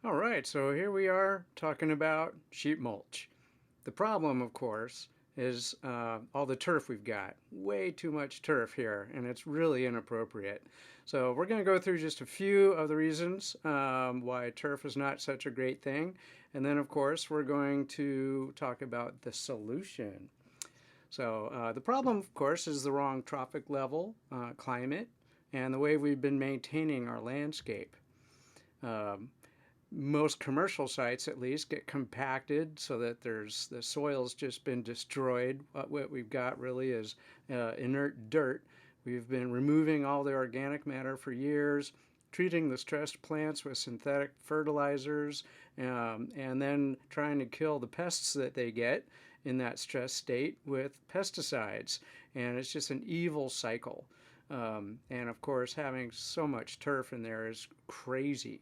All right, so here we are talking about sheet mulch. The problem, of course, is all the turf we've got. Way too much turf here, and it's really inappropriate. So we're going to go through just a few of the reasons why turf is not such a great thing. And then, of course, we're going to talk about the solution. So the problem, of course, is the wrong trophic level, climate, and the way we've been maintaining our landscape. Um, Most commercial sites at least get compacted so that the soil's just been destroyed. What we've got really is inert dirt. We've been removing all the organic matter for years, treating the stressed plants with synthetic fertilizers, and then trying to kill the pests that they get in that stress state with pesticides. And it's just an evil cycle. And of course, having so much turf in there is crazy.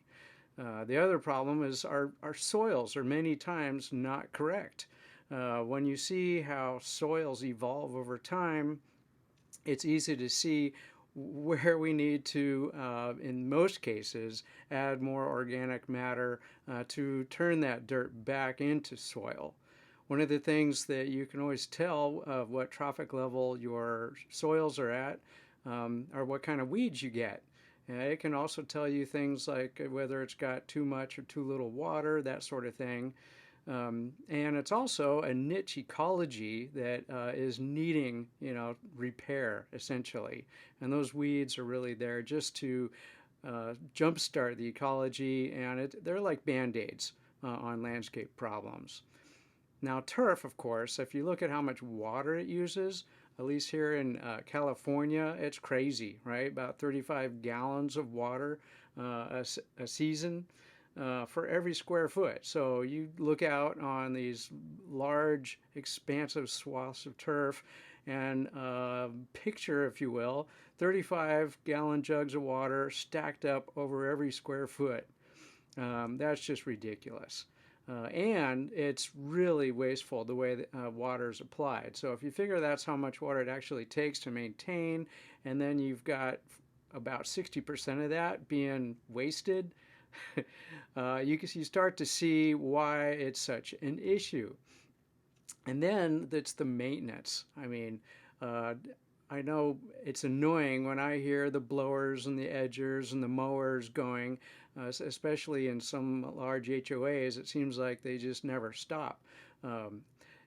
The other problem is our soils are many times not correct. When you see how soils evolve over time, it's easy to see where we need to, in most cases, add more organic matter to turn that dirt back into soil. One of the things that you can always tell of what trophic level your soils are at are what kind of weeds you get. And it can also tell you things like whether it's got too much or too little water, that sort of thing. And it's also a niche ecology that is needing, repair essentially. And those weeds are really there just to jumpstart the ecology, and they're like band-aids on landscape problems. Now, turf, of course, if you look at how much water it uses, at least here in California, it's crazy, right? About 35 gallons of water a season for every square foot. So you look out on these large, expansive swaths of turf and picture, if you will, 35-gallon jugs of water stacked up over every square foot. That's just ridiculous. And it's really wasteful the way that water is applied. So if you figure that's how much water it actually takes to maintain, and then you've got about 60% of that being wasted, you start to see why it's such an issue. And then it's the maintenance. I mean, uh, I know it's annoying when I hear the blowers and the edgers and the mowers going, especially in some large HOAs. It seems like they just never stop. Um,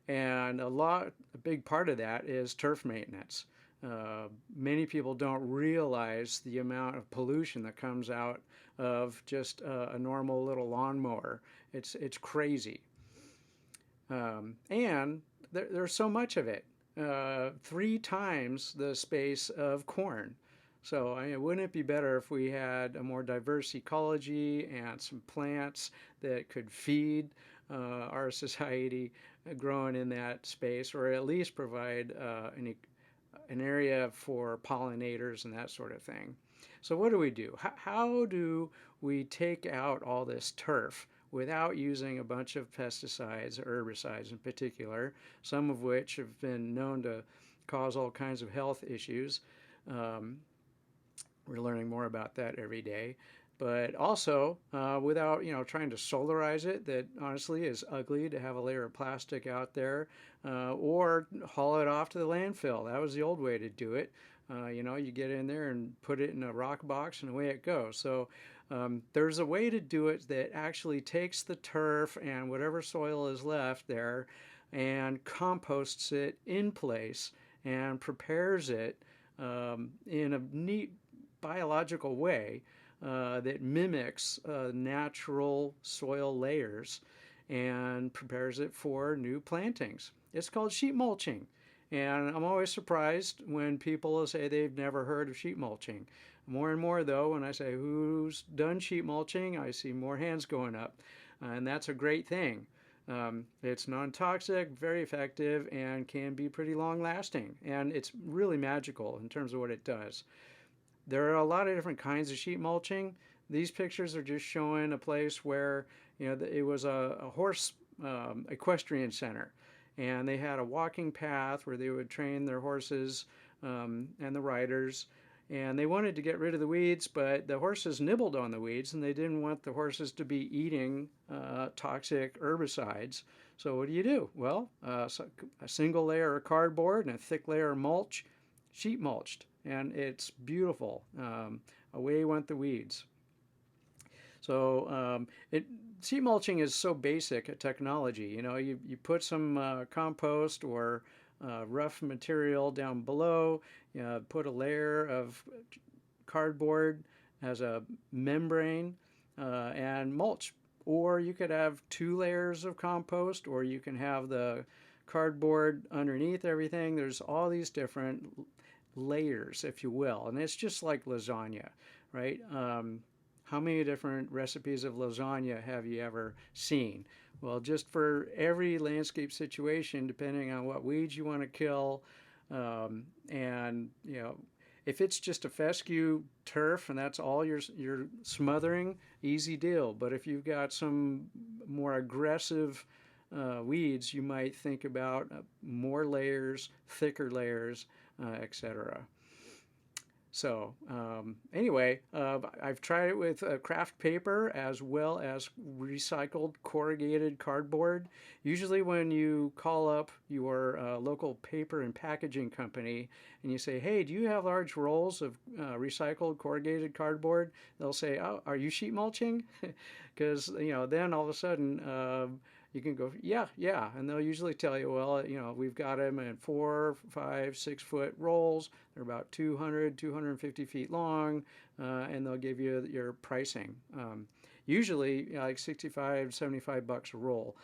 and a big part of that is turf maintenance. Many people don't realize the amount of pollution that comes out of just a normal little lawnmower. It's crazy. And there's so much of it, 3 times the space of corn. So, I mean, wouldn't it be better if we had a more diverse ecology and some plants that could feed our society growing in that space, or at least provide an area for pollinators and that sort of thing? So, what do we do? How do we take out all this turf without using a bunch of pesticides, or herbicides in particular, some of which have been known to cause all kinds of health issues? Um, we're learning more about that every day. But also, without trying to solarize it, that honestly is ugly to have a layer of plastic out there, or haul it off to the landfill. That was the old way to do it. You get in there and put it in a rock box, and away it goes. So there's a way to do it that actually takes the turf and whatever soil is left there and composts it in place and prepares it in a neat biological way that mimics natural soil layers and prepares it for new plantings. It's called sheet mulching. And I'm always surprised when people say they've never heard of sheet mulching. More and more, though, when I say who's done sheet mulching, I see more hands going up. And that's a great thing. It's non-toxic, very effective, and can be pretty long-lasting. And it's really magical in terms of what it does. There are a lot of different kinds of sheet mulching. These pictures are just showing a place where it was a horse equestrian center, and they had a walking path where they would train their horses and the riders, And they wanted to get rid of the weeds, but the horses nibbled on the weeds, and they didn't want the horses to be eating toxic herbicides. So what do? Well, so a single layer of cardboard and a thick layer of mulch, sheet mulched, and it's beautiful. Away went the weeds. So sheet mulching is so basic a technology. You put some compost or rough material down below, put a layer of cardboard as a membrane, and mulch. Or you could have 2 layers of compost, or you can have the cardboard underneath everything. There's all these different layers, if you will, and it's just like lasagna, right? How many different recipes of lasagna have you ever seen? Well, just for every landscape situation, depending on what weeds you want to kill, and if it's just a fescue turf and that's all you're smothering, easy deal. But if you've got some more aggressive weeds, you might think about more layers, thicker layers, etc. So anyway, I've tried it with craft paper as well as recycled corrugated cardboard. Usually when you call up your local paper and packaging company and you say, hey, do you have large rolls of recycled corrugated cardboard? They'll say, oh, are you sheet mulching? Because then all of a sudden you can go, yeah, yeah. And they'll usually tell you, well, we've got them in 4, 5, 6-foot rolls. They're about 200, 250 feet long, and they'll give you your pricing. Usually like 65, 75 bucks a roll.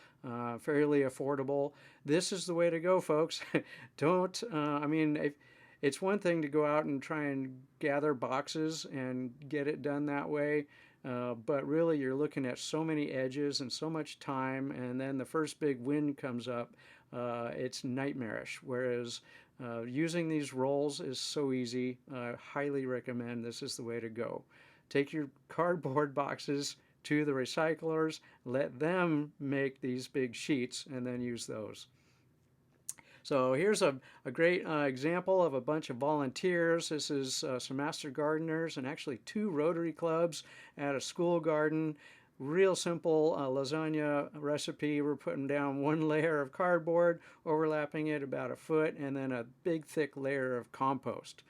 Fairly affordable. This is the way to go, folks. Don't, it's one thing to go out and try and gather boxes and get it done that way. But really, you're looking at so many edges and so much time, and then the first big wind comes up, it's nightmarish. Whereas using these rolls is so easy. I highly recommend this is the way to go. Take your cardboard boxes to the recyclers, let them make these big sheets, and then use those. So here's a great example of a bunch of volunteers. This is some master gardeners and actually 2 Rotary clubs at a school garden. Real simple lasagna recipe. We're putting down 1 layer of cardboard, overlapping it about a foot, and then a big thick layer of compost.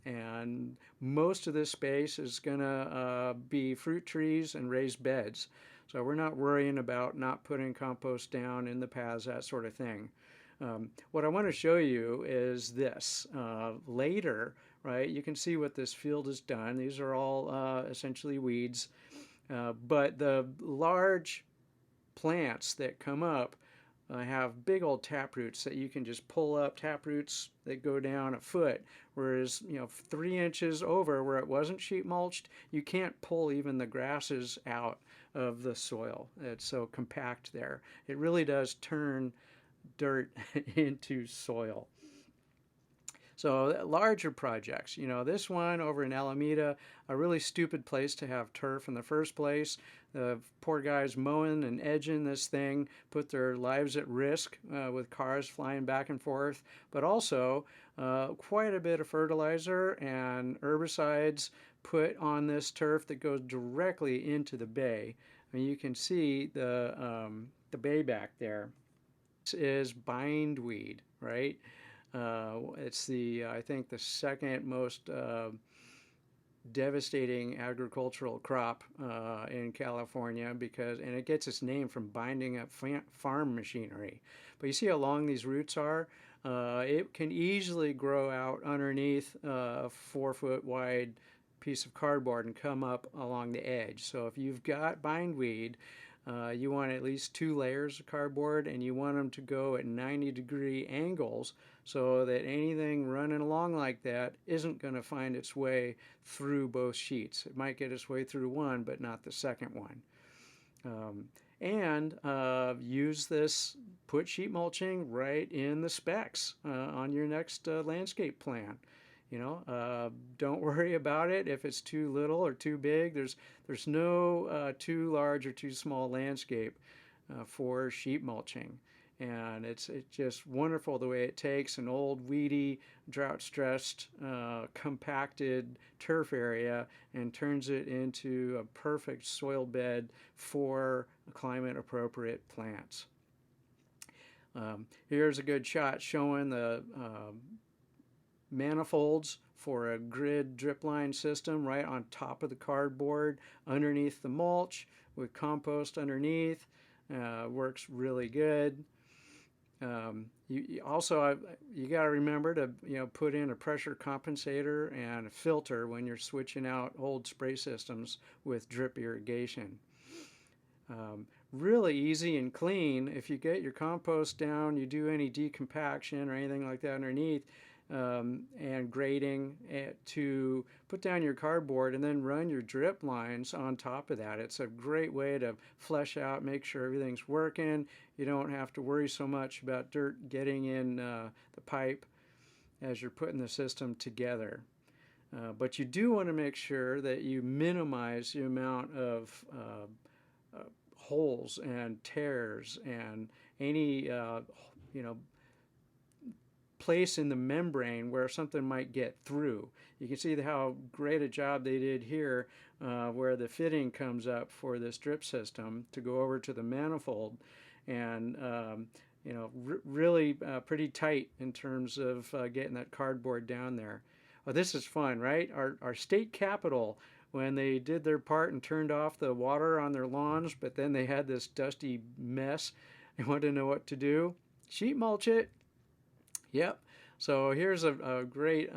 And most of this space is going to be fruit trees and raised beds. So we're not worrying about not putting compost down in the paths, that sort of thing. What I want to show you is this. Later, right, you can see what this field has done. These are all essentially weeds. But the large plants that come up have big old tap roots that you can just pull up, tap roots that go down a foot. Whereas, 3 inches over where it wasn't sheet mulched, you can't pull even the grasses out of the soil. It's so compact there. It really does turn dirt into soil. So larger projects, this one over in Alameda, a really stupid place to have turf in the first place. The poor guys mowing and edging this thing put their lives at risk with cars flying back and forth, but also quite a bit of fertilizer and herbicides put on this turf that goes directly into the bay. You can see the bay back there. This is bindweed, right? It's I think the second most devastating agricultural crop in California and it gets its name from binding up farm machinery. But you see how long these roots are? It can easily grow out underneath a 4-foot wide piece of cardboard and come up along the edge. So if you've got bindweed, you want at least 2 layers of cardboard, and you want them to go at 90-degree angles so that anything running along like that isn't going to find its way through both sheets. It might get its way through one, but not the second one. And use this, put sheet mulching right in the specs on your next landscape plan. Don't worry about it if it's too little or too big. There's no too large or too small landscape for sheet mulching. And it's just wonderful the way it takes an old, weedy, drought-stressed, compacted turf area and turns it into a perfect soil bed for climate-appropriate plants. Here's a good shot showing the manifolds for a grid drip line system right on top of the cardboard underneath the mulch with compost underneath. Works really good. You also you got to remember to put in a pressure compensator and a filter when you're switching out old spray systems with drip irrigation. Really easy and clean. If you get your compost down, you do any decompaction or anything like that underneath, and grading to put down your cardboard and then run your drip lines on top of that. It's a great way to flesh out, make sure everything's working. You don't have to worry so much about dirt getting in the pipe as you're putting the system together. But you do want to make sure that you minimize the amount of holes and tears and any place in the membrane where something might get through. You can see how great a job they did here where the fitting comes up for this drip system to go over to the manifold, and really pretty tight in terms of getting that cardboard down there. Oh, this is fun, right? Our state capitol, when they did their part and turned off the water on their lawns, but then they had this dusty mess and wanted to know what to do. Sheet mulch it. Yep. So here's a great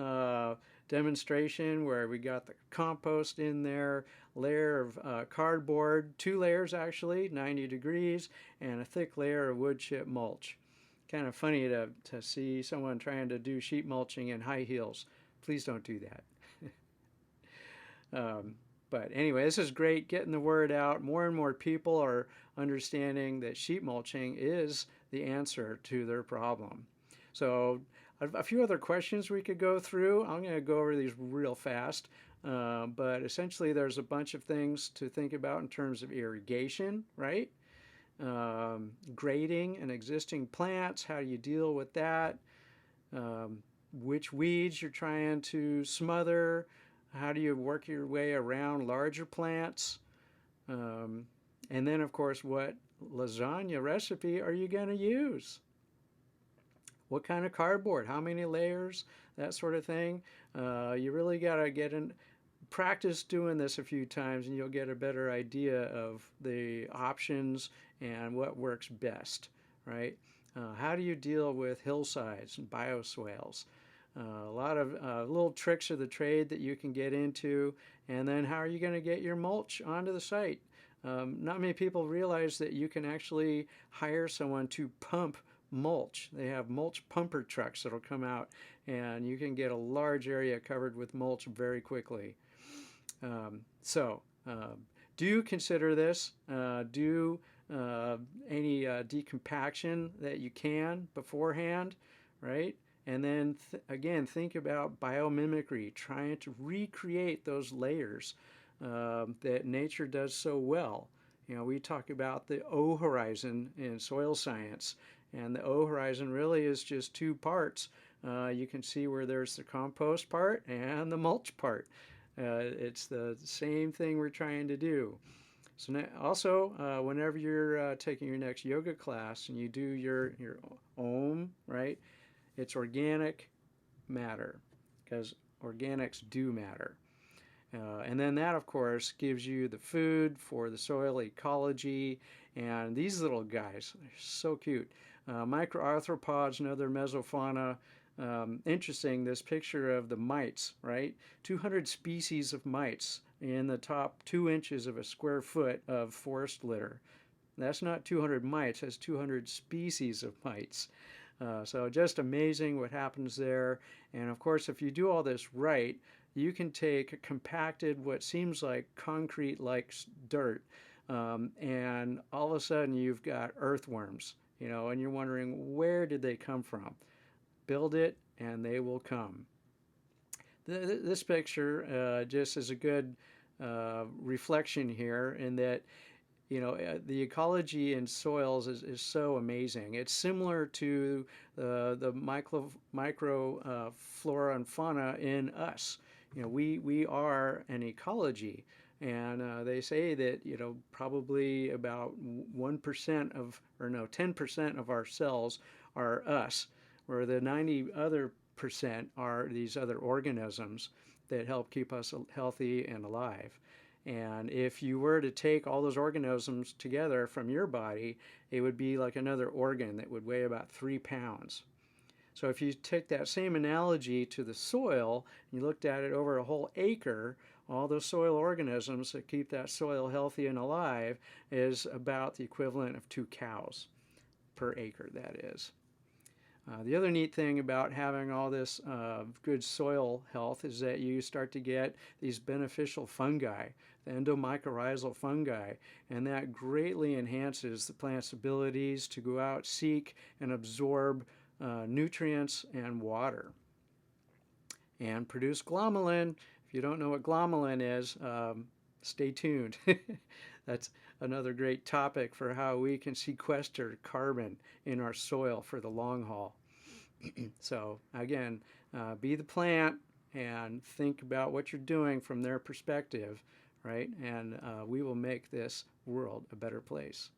demonstration where we got the compost in there, layer of cardboard, 2 layers actually, 90 degrees, and a thick layer of wood chip mulch. Kind of funny to see someone trying to do sheet mulching in high heels. Please don't do that. But anyway, this is great, getting the word out. More and more people are understanding that sheet mulching is the answer to their problem. So a few other questions we could go through. I'm going to go over these real fast. But essentially there's a bunch of things to think about in terms of irrigation, right? Grading and existing plants, how do you deal with that? Which weeds you're trying to smother? How do you work your way around larger plants? And then, of course, what lasagna recipe are you going to use? What kind of cardboard? How many layers? That sort of thing. You really got to get in, practice doing this a few times, and you'll get a better idea of the options and what works best, right? How do you deal with hillsides and bioswales? A lot of little tricks of the trade that you can get into. And then how are you going to get your mulch onto the site? Not many people realize that you can actually hire someone to pump mulch. They have mulch pumper trucks that'll come out, and you can get a large area covered with mulch very quickly. Do consider this. Do any decompaction that you can beforehand, right? And then again, think about biomimicry, trying to recreate those layers that nature does so well. We talk about the O horizon in soil science, and the O horizon really is just 2 parts. You can see where there's the compost part and the mulch part. It's the same thing we're trying to do. So now, also, whenever you're taking your next yoga class and you do your Om, right? It's organic matter, because organics do matter. And then that, of course, gives you the food for the soil ecology. And these little guys are so cute. Microarthropods and other mesofauna. Interesting, this picture of the mites, right? 200 species of mites in the top 2 inches of a square foot of forest litter. That's not 200 mites, that's 200 species of mites. So just amazing what happens there. And of course, if you do all this right, you can take compacted, what seems like concrete-like dirt, and all of a sudden you've got earthworms, and you're wondering, where did they come from? Build it, and they will come. This picture just is a good reflection here, in that The ecology in soils is so amazing. It's similar to the micro flora and fauna in us. We are an ecology, and they say that probably about 1% of, or no, 10% of our cells are us, where the 90 other percent are these other organisms that help keep us healthy and alive. And if you were to take all those organisms together from your body, it would be like another organ that would weigh about 3 pounds. So if you take that same analogy to the soil, and you looked at it over a whole acre, all those soil organisms that keep that soil healthy and alive is about the equivalent of 2 cows per acre, that is. The other neat thing about having all this good soil health is that you start to get these beneficial fungi, the endomycorrhizal fungi, and that greatly enhances the plant's abilities to go out, seek, and absorb nutrients and water, and produce glomalin. If you don't know what glomalin is, stay tuned. That's another great topic for how we can sequester carbon in our soil for the long haul. So again, be the plant and think about what you're doing from their perspective, right? And we will make this world a better place.